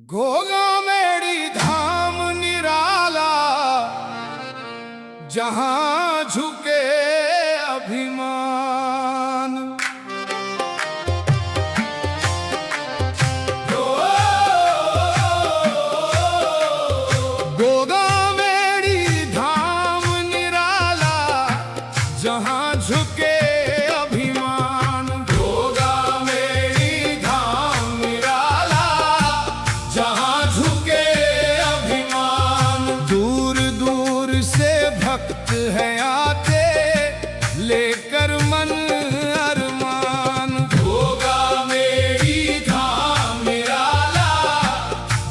घोगा मेरी धाम निराला, जहां झुके अभिमान। घोगा मेरी धाम निराला, जहां झुके अभिमान। घोगा मेरी धाम निराला, जहां झुके अभिमान। दूर दूर से भक्त हैं आते, लेकर मन अरमान। घोगा मेरी धाम निराला,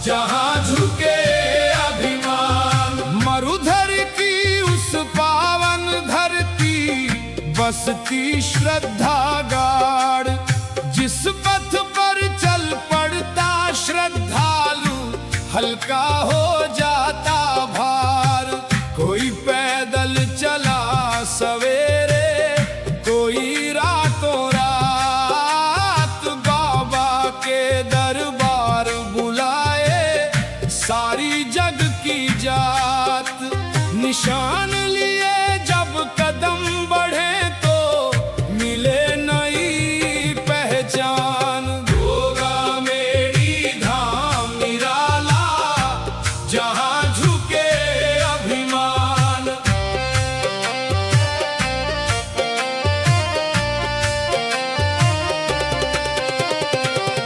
जहां झुके अभिमान। मरुधर की उस पावन धरती, बसती श्रद्धा गाढ़। जिस पथ पर चल पड़ता श्रद्धालु, हल्का हो जाता भार। कोई पैदल चला सवेरे, कोई रातों रात बाबा के दरबार बुलाए। सारी जग की जात निशान लिए जब कदम बढ़े, तो मिले नई पहचान। घोगा मेरी धाम निराला, जहां झुके अभिमान।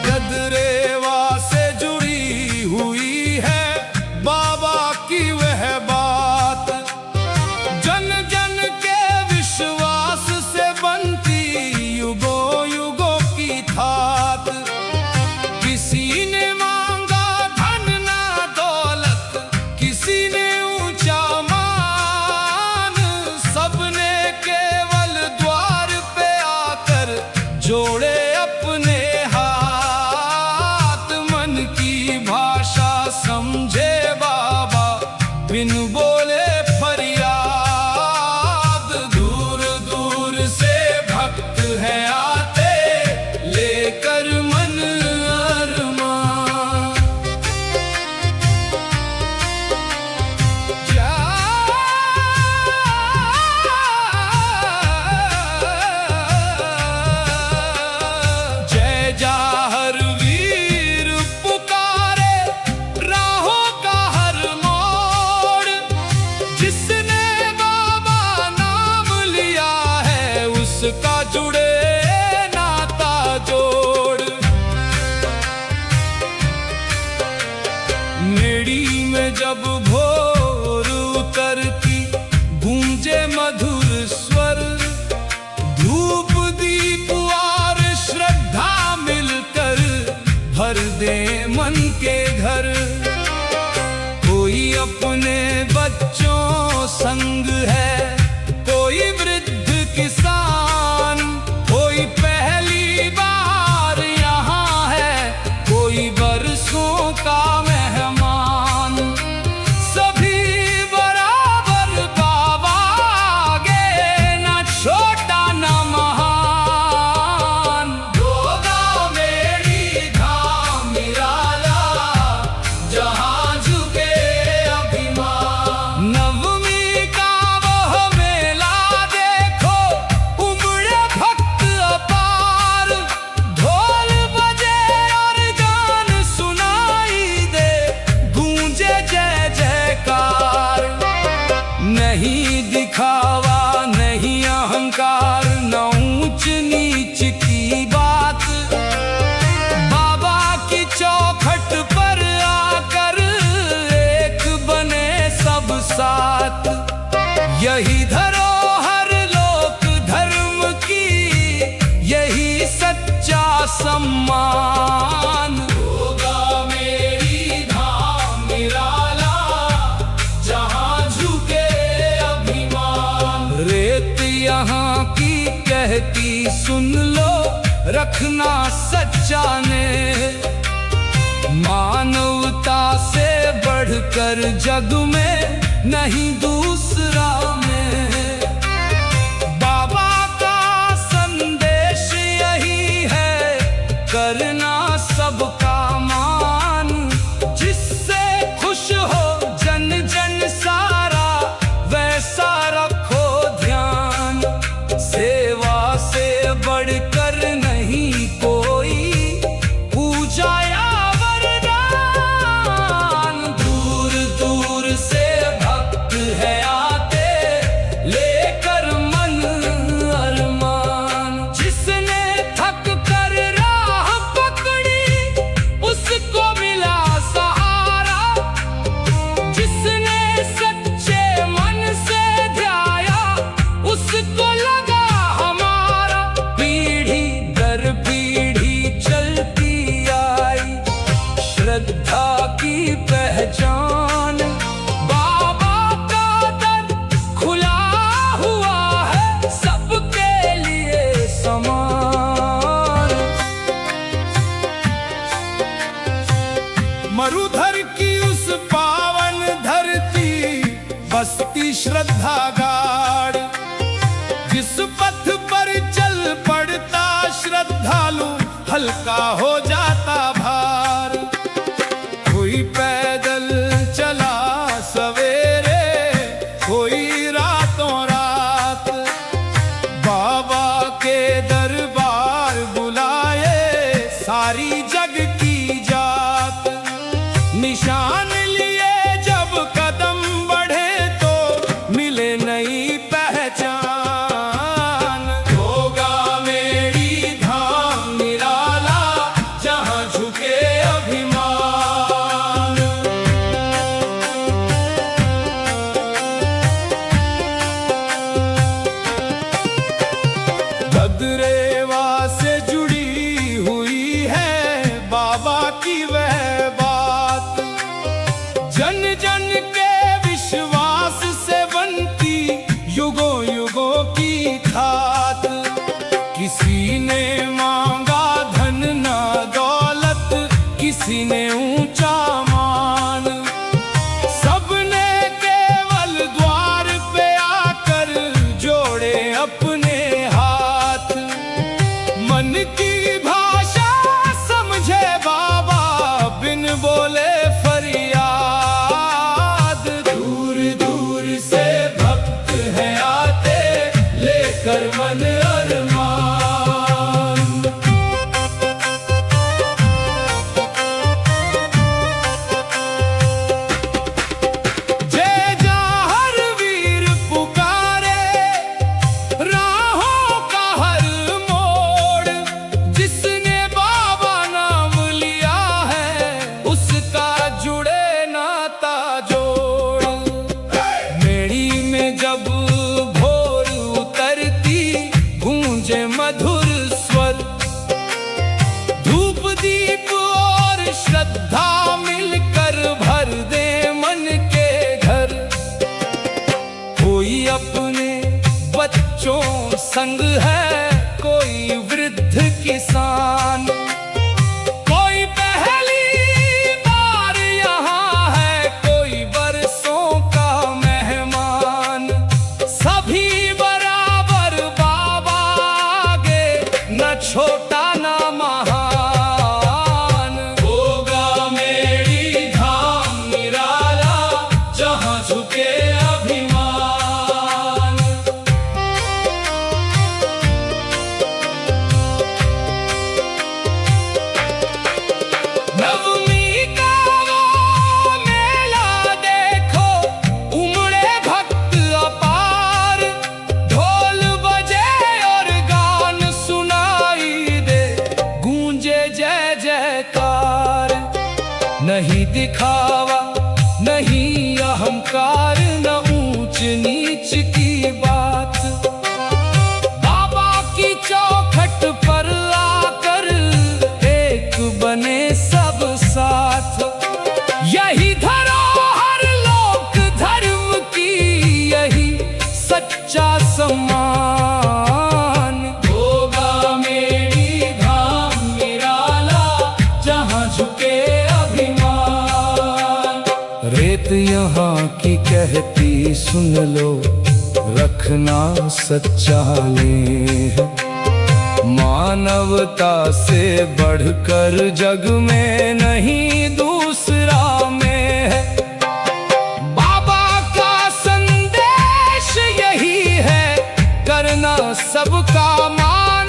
गदरेवा से जुड़ी हुई है बाबा की वह बात। जन जन के विश्वास से बनती युगों युगों की थात। किसी ने मांगा धन ना दौलत, किसी ने ऊंचा मान। सबने केवल द्वार पे आकर जोड़े अपने हाथ। मन की भाषा समझे बाबा, बिन बोले फरियाद। दूर दूर से भक्त हैं आते, लेकर मन अरमान। जय जाहर वीर पुकारे, राहों का हर मोड़। जिसने बाबा नाम लिया है, उसका जुड़े नाता जोड़। मेड़ी में जब भोर उतरती, गूंजे मधुर स्वर। धूप दीप और श्रद्धा मिलकर भर दे मन के घर। कोई अपने बच्चों संग है, कोई वृद्ध किसान। कोई पहली बार यहाँ है, कोई बरसों का मेहमान। सभी बराबर बाबा आगे, न छोटा न महान। घोगा मेरी धाम निराला, जहां झुके अभिमान। नवमी का वह मेला देखो, उमड़े भक्त अपार। ढोल बजे और गान सुनाई दे, गूंजे जय जयकार। नहीं दिखावा नहीं अहंकार, न ऊंच नीच की बात। बाबा की चौखट पर आकर एक बने सब साथ। यही धरोहर लोक धर्म की, यही सच्चा सम्मान। घोगा मेरी धाम निराला, जहां झुके अभिमान। रेत यहाँ की कहती सुन लो, रखना सच्चा ने। मानवता से बढ़कर जग में नहीं दूसरा में। बाबा का संदेश यही है, करना सबका मान। श्रद्धा की पहचान। बाबा का दर खुला हुआ है सबके लिए समान। मरुधर की उस पावन धरती बसती श्रद्धा गाड़, जिस पथ पर चल पड़ता श्रद्धालु हल्का हो जाता भार। कोई पैदल चला सवेरे, कोई रातों रात, बाबा के दरबार बुलाए सारी जग की जात। निशान लिए जब कदम बढ़े तो मिले नई पहचान। होगा मेरी धाम निराला जहां झुके अभिमान। भद्रेवा से जुड़ी हुई है बाबा की वह बात, जन जन के विश्वास से बनती युगों युगों की खात। किसी ने मांगा धन ना दौलत, किसी ने ऊंचा मान, सबने केवल द्वार पे आकर जोड़े अपने हाथ। मन की भाषा समझे बाबा बिन बोले फरियाद। दूर दूर से भक्त हैं आते लेकर मन अरमान। जय जहाँ वीर पुकारे राहों का हर मोड़, जिसने बाबा नाम लिया है उसका जुड़े नाता जोड़। मेरी में जब भोर उतरती गूंजे मधुर स्वर, धूप दीप और श्रद्धा मिलकर भर दे मन के घर। कोई अपने बच्चों संग है, कोई वृद्ध किसान, कोई पहली बार यहाँ है, कोई बरसों का मेहमान। सभी बराबर बाबा आगे, न छोटा न महान। होगा मेरी धाम निराला जहां झुके अभिमान। नवमी का वो मेला देखो, उमड़े भक्त अपार, ढोल बजे और गान सुनाई दे, गूंजे जय जयकार। नहीं दिखावा नहीं अहंकार, न ऊंच नीच की बात। बाबा की चौखट पर आकर एक बने सब साथ। यही धरोहर लोक धर्म की, यही सच्चा सम्मान। होगा मेरी धाम निराला जहां झुके अभिमान। रेत यहाँ की कहती सुन लो, रखना सच्चा नेह। मानवता से बढ़कर जग में नहीं दूसरा में है। बाबा का संदेश यही है, करना सबका मान,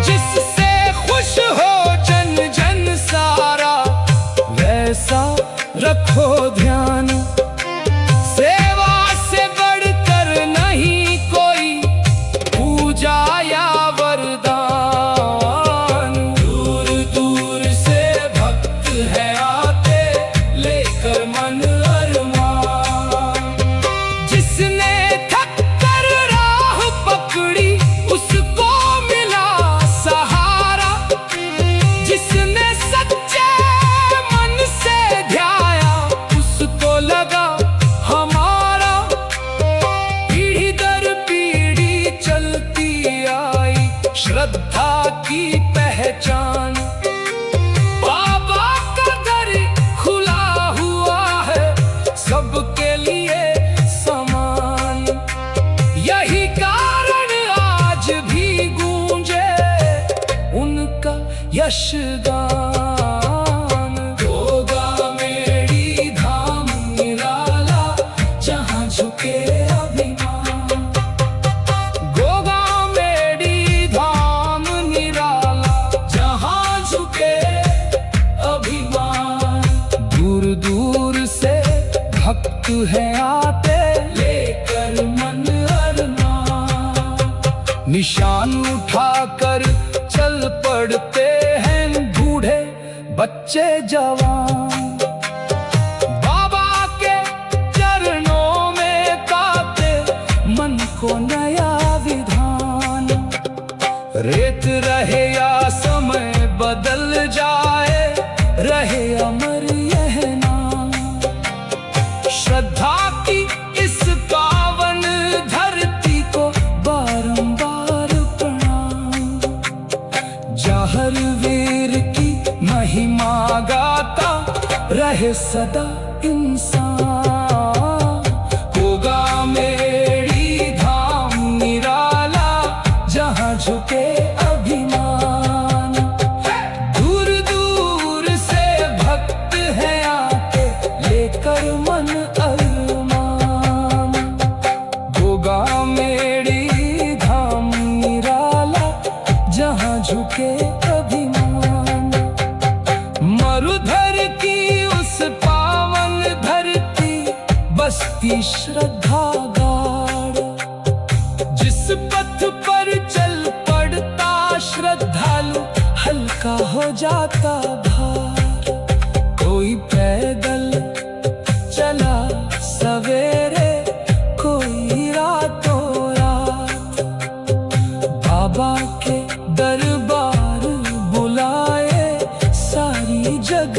जिससे खुश हो जन जन सारा, वैसा रखो ध्यान। सेवा से बढ़कर नहीं कोई पूजा या वरदान। दूर दूर से भक्त हैं आते लेकर मन अरमान। जिसने थक कर राह पकड़ी उसको मिला सहारा, जिसने सच्चे मन यशगान। गोगा मेड़ी धाम निराला, जहाँ झुके अभिमान। गोगा मेड़ी धाम निराला, जहाँ झुके अभिमान। दूर दूर से भक्त हैं आते, लेकर मन अरमान। निशान उठाकर चल पड़ते हैं बूढ़े बच्चे जवान। बाबा के चरणों में गाते मन को नया विधान। रेत रहे या समय बदल जाए, रहे अमर यह नाम। श्रद्धा की इस पावन धरती को बारंबार प्रणाम। जाहर वीर की महिमा गाता रहे सदा इंसान। गोगा मेड़ी धाम निराला, जहाँ झुके अभिमान। दूर दूर से भक्त हैं आते, लेकर मन अरमान। गोगा मेड़ी धाम निराला, जहाँ झुके अभिमान। मरुधर की उस पावन धरती, बसती श्रद्धा गाढ़। जिस पथ पर चल पड़ता श्रद्धालु, हल्का हो जाता भार। कोई पैदल चला सवेरे, कोई रातों रात। बाबा के दरबार बुलाए सारी जग